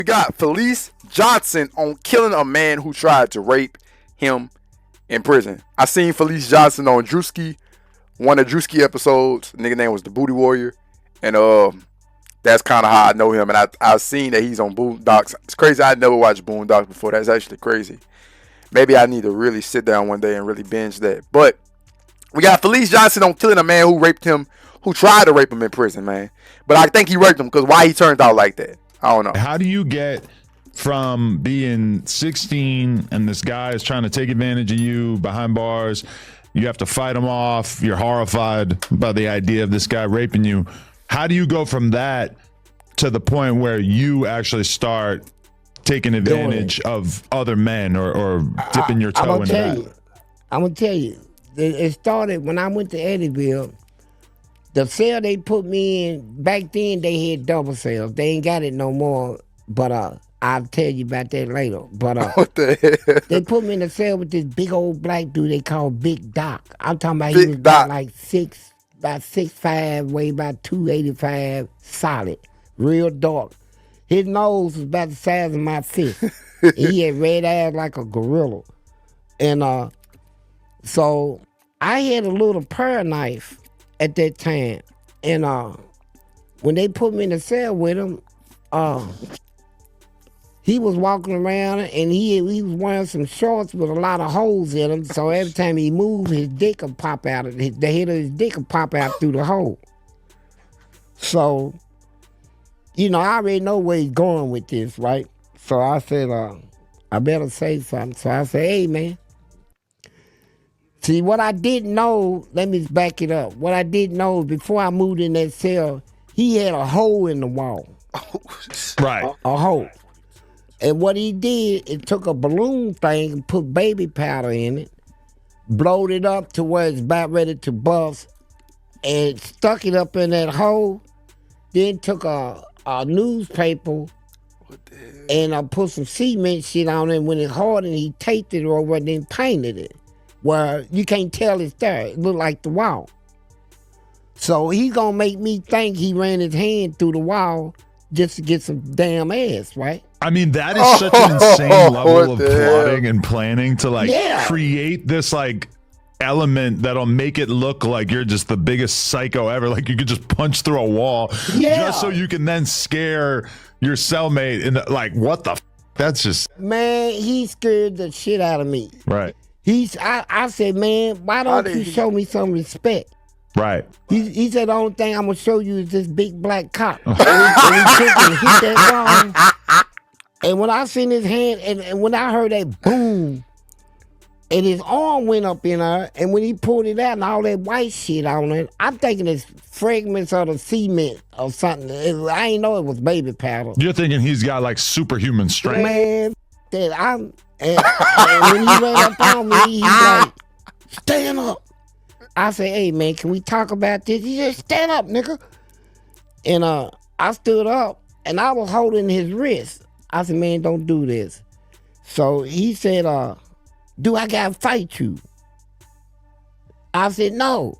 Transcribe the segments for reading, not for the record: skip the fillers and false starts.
We got Fleece Johnson on killing a man who tried to rape him in prison. I seen Fleece Johnson on Drewski, one of Drewski episodes. Nigga name was the Booty Warrior, and that's kind of how I know him. And I've seen that he's on Boondocks. It's crazy. I never watched Boondocks before. That's actually crazy. Maybe I need to really sit down one day and really binge that. But we got Fleece Johnson on killing a man who tried to rape him in prison, man. But I think he raped him because why he turned out like that, I don't know. How do you get from being 16 and this guy is trying to take advantage of you behind bars, you have to fight him off, you're horrified by the idea of this guy raping you. How do you go from that to the point where you actually start taking advantage of other men or dipping your toe into that? I'm going to tell you. It started when I went to Eddyville. The cell they put me in, back then they had double cells. They ain't got it no more, but I'll tell you about that later. But What the hell? they put me in a cell with this big old black dude they call Big Doc. I'm talking about Big he was Doc. like 6'5", weighed about 285, solid, real dark. His nose was about the size of my fist. He had red eyes like a gorilla. And so I had a little pear knife at that time. And when they put me in the cell with him, he was walking around and he was wearing some shorts with a lot of holes in them. So every time he moved, his dick would pop out. The head of his dick would pop out through the hole. So, I already know where he's going with this, right? So I said, I better say something. So I said, hey, man. See, what I didn't know, let me back it up. What I didn't know before I moved in that cell, he had a hole in the wall. Right. A hole. And what he did, it took a balloon thing and put baby powder in it, blowed it up to where it's about ready to bust, and stuck it up in that hole, then took a newspaper and put some cement shit on it. When it hardened, he taped it over and then painted it. Where you can't tell it's there. It looked like the wall. So he's gonna make me think he ran his hand through the wall just to get some damn ass, right? I mean, that is such an insane level of plotting and planning to create this element that'll make it look like you're just the biggest psycho ever. Like you could just punch through a wall just so you can then scare your cellmate. And what the that's just... Man, he scared the shit out of me. Right. I said, man, why don't you show me some respect? Right. He said, the only thing I'm going to show you is this big black cock. And he took and hit that wall. And when I seen his hand, and when I heard that boom, and his arm went up in there, and when he pulled it out and all that white shit on it, I'm thinking it's fragments of the cement or something. I ain't know it was baby powder. You're thinking he's got superhuman strength. Man, and when he ran up on me, he's like, stand up. I said, hey, man, can we talk about this? He said, stand up, nigga. And I stood up, and I was holding his wrist. I said, man, don't do this. So he said, do I got to fight you? I said, no.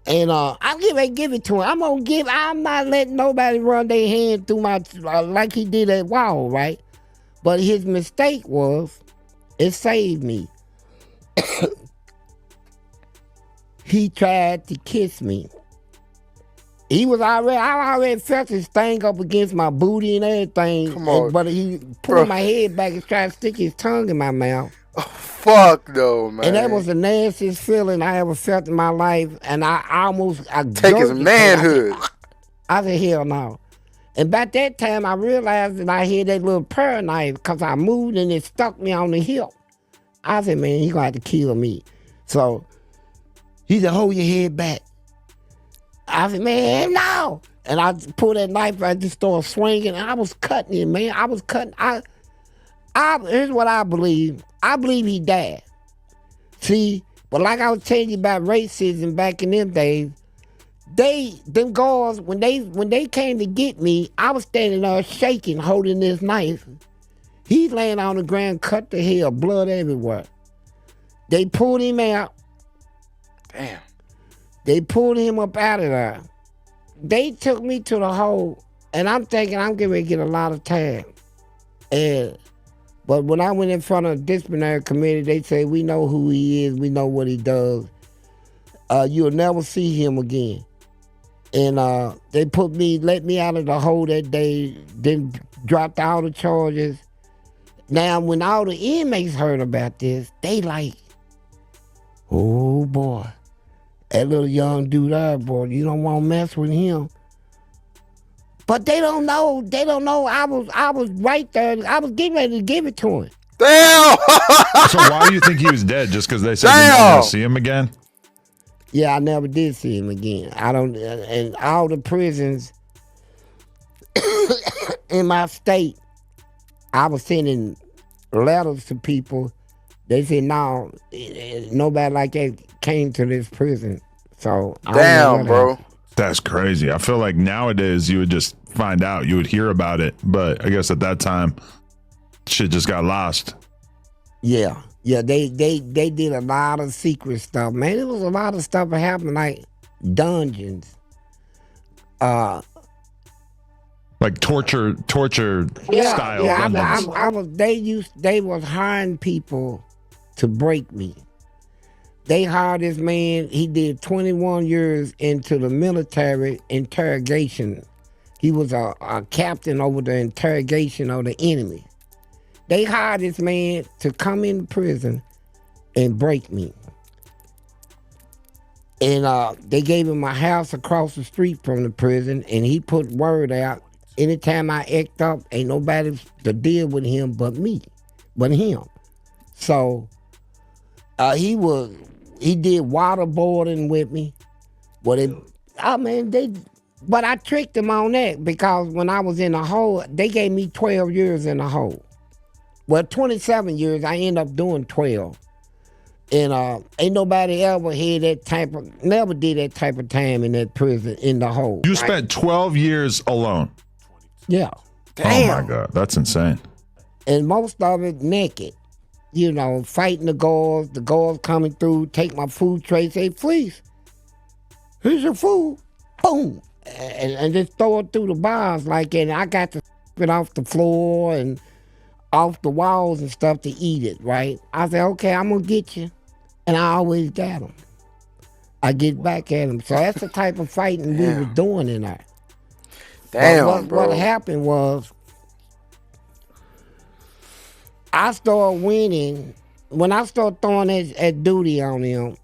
And I'm getting ready to give it to him. I'm not letting nobody run their hand through my, like he did at wall, right? But his mistake was, it saved me. He tried to kiss me. I already felt his thing up against my booty and everything. Come on. But he pulled my head back and tried to stick his tongue in my mouth. Oh, fuck no, man. And that was the nastiest feeling I ever felt in my life. And I take his manhood. I said, hell no. And by that time, I realized that I had that little pear knife because I moved and it stuck me on the hip. I said, man, he gonna have to kill me. So he said, hold your head back. I said, man, no. And I pulled that knife, I just started swinging, and I was cutting him, man. I was cutting. Here's what I believe. I believe he died. See, but like I was telling you about racism back in them days, them guards, when they came to get me, I was standing there shaking, holding this knife. He's laying on the ground, cut to hell, blood everywhere. They pulled him out. Damn. They pulled him up out of there. They took me to the hole And I'm thinking I'm getting ready to get a lot of time. But when I went in front of the disciplinary committee, they say, we know who he is, we know what he does. You'll never see him again. And they let me out of the hole that day, then dropped all the charges. Now, when all the inmates heard about this, they like, oh boy, that little young dude there, boy, you don't want to mess with him. But they don't know. I was right there. I was getting ready to give it to him. Damn. So why do you think he was dead? Just because they said you're never going to see him again? Yeah, I never did see him again. I don't. And all the prisons in my state, I was sending letters to people. They said, no, nobody like that came to this prison. So damn, bro. That's crazy. I feel like nowadays you would just find out, you would hear about it, but I guess at that time, shit just got lost. Yeah, they did a lot of secret stuff, man. It was a lot of stuff that happened, like dungeons, like torture style. Yeah. They was hiring people to break me. They hired this man. He did 21 years into the military interrogation. He was a captain over the interrogation of the enemy. They hired this man to come into prison and break me. And they gave him a house across the street from the prison, and he put word out, anytime I act up, ain't nobody to deal with him but him. So he did waterboarding with me. But I tricked him on that, because when I was in the hole, they gave me 12 years in the hole. Well, 27 years, I ended up doing 12. And ain't nobody ever never did that type of time in that prison, in the hole. You spent 12 years alone? Yeah. Damn. Oh my God, that's insane. And most of it naked. You know, fighting the guards coming through, take my food tray, say, Fleece, here's your food. Boom. And just throw it through the bars like that. And I got to it off the floor and off the walls and stuff to eat it, right? I said, okay, I'm going to get you. And I always got them. I get back at them. So that's the type of fighting we were doing in there. Damn, bro. What happened was, I started winning. When I started throwing that duty on them,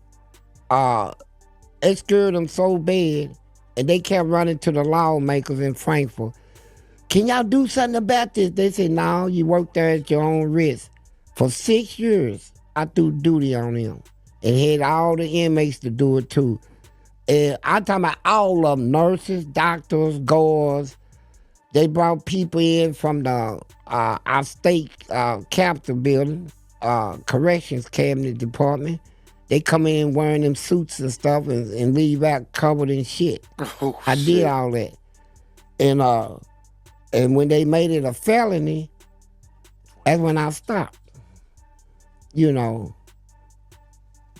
it scared them so bad, and they kept running to the lawmakers in Frankfurt. Can y'all do something about this? They said, no, you work there at your own risk. For 6 years, I threw duty on them and had all the inmates to do it too. And I'm talking about all of them, nurses, doctors, guards. They brought people in from our state capitol building, corrections cabinet department. They come in wearing them suits and stuff and leave out covered in shit. Oh, I did all that. And when they made it a felony, that's when I stopped. You know.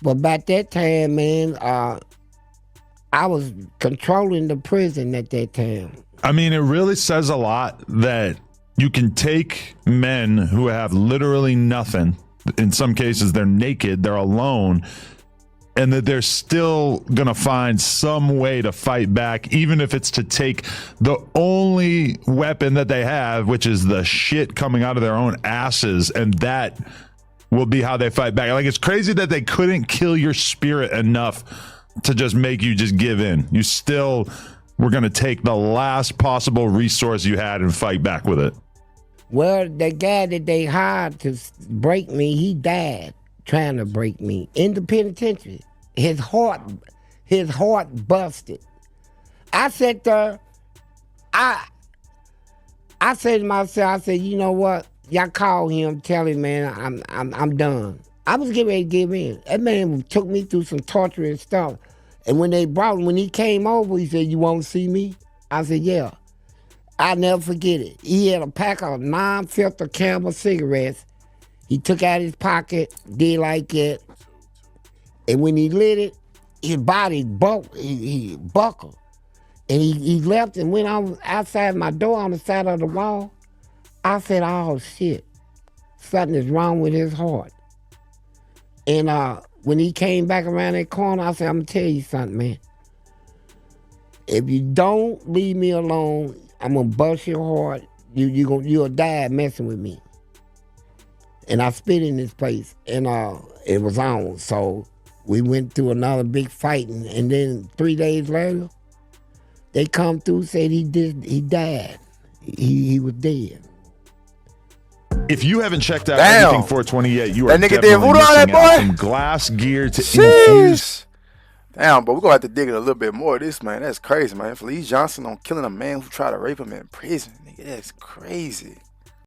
But by that time, man, I was controlling the prison at that time. I mean, it really says a lot that you can take men who have literally nothing. In some cases, they're naked, they're alone, and that they're still going to find some way to fight back, even if it's to take the only weapon that they have, which is the shit coming out of their own asses, and that will be how they fight back. Like, it's crazy that they couldn't kill your spirit enough to just make you just give in. You still were going to take the last possible resource you had and fight back with it. Well, the guy that they hired to break me, he died trying to break me in the penitentiary. His heart busted. I sat there. I said to myself, I said, you know what? Y'all call him, tell him, man, I'm done. I was getting ready to give in. That man took me through some torture and stuff. And when he came over, he said, you want to see me? I said, yeah. I'll never forget it. He had a pack of non-filter Camel cigarettes. He took out his pocket, did like that. And when he lit it, his body he buckled. And he left and went on outside my door on the side of the wall. I said, oh, shit. Something is wrong with his heart. And when he came back around that corner, I said, I'm going to tell you something, man. If you don't leave me alone, I'm going to bust your heart. You'll die messing with me. And I spit in his place, and it was on. So we went through another big fight, and then 3 days later, they come through, said he died. He was dead. If you haven't checked out Damn. Everything 420 yet, you are That nigga definitely did voodoo on that missing out. boy? Some glass gear to infuse. Jeez. Damn, but we're gonna have to dig in a little bit more of this, man. That's crazy, man. Fleece Johnson on killing a man who tried to rape him in prison. Nigga, that's crazy.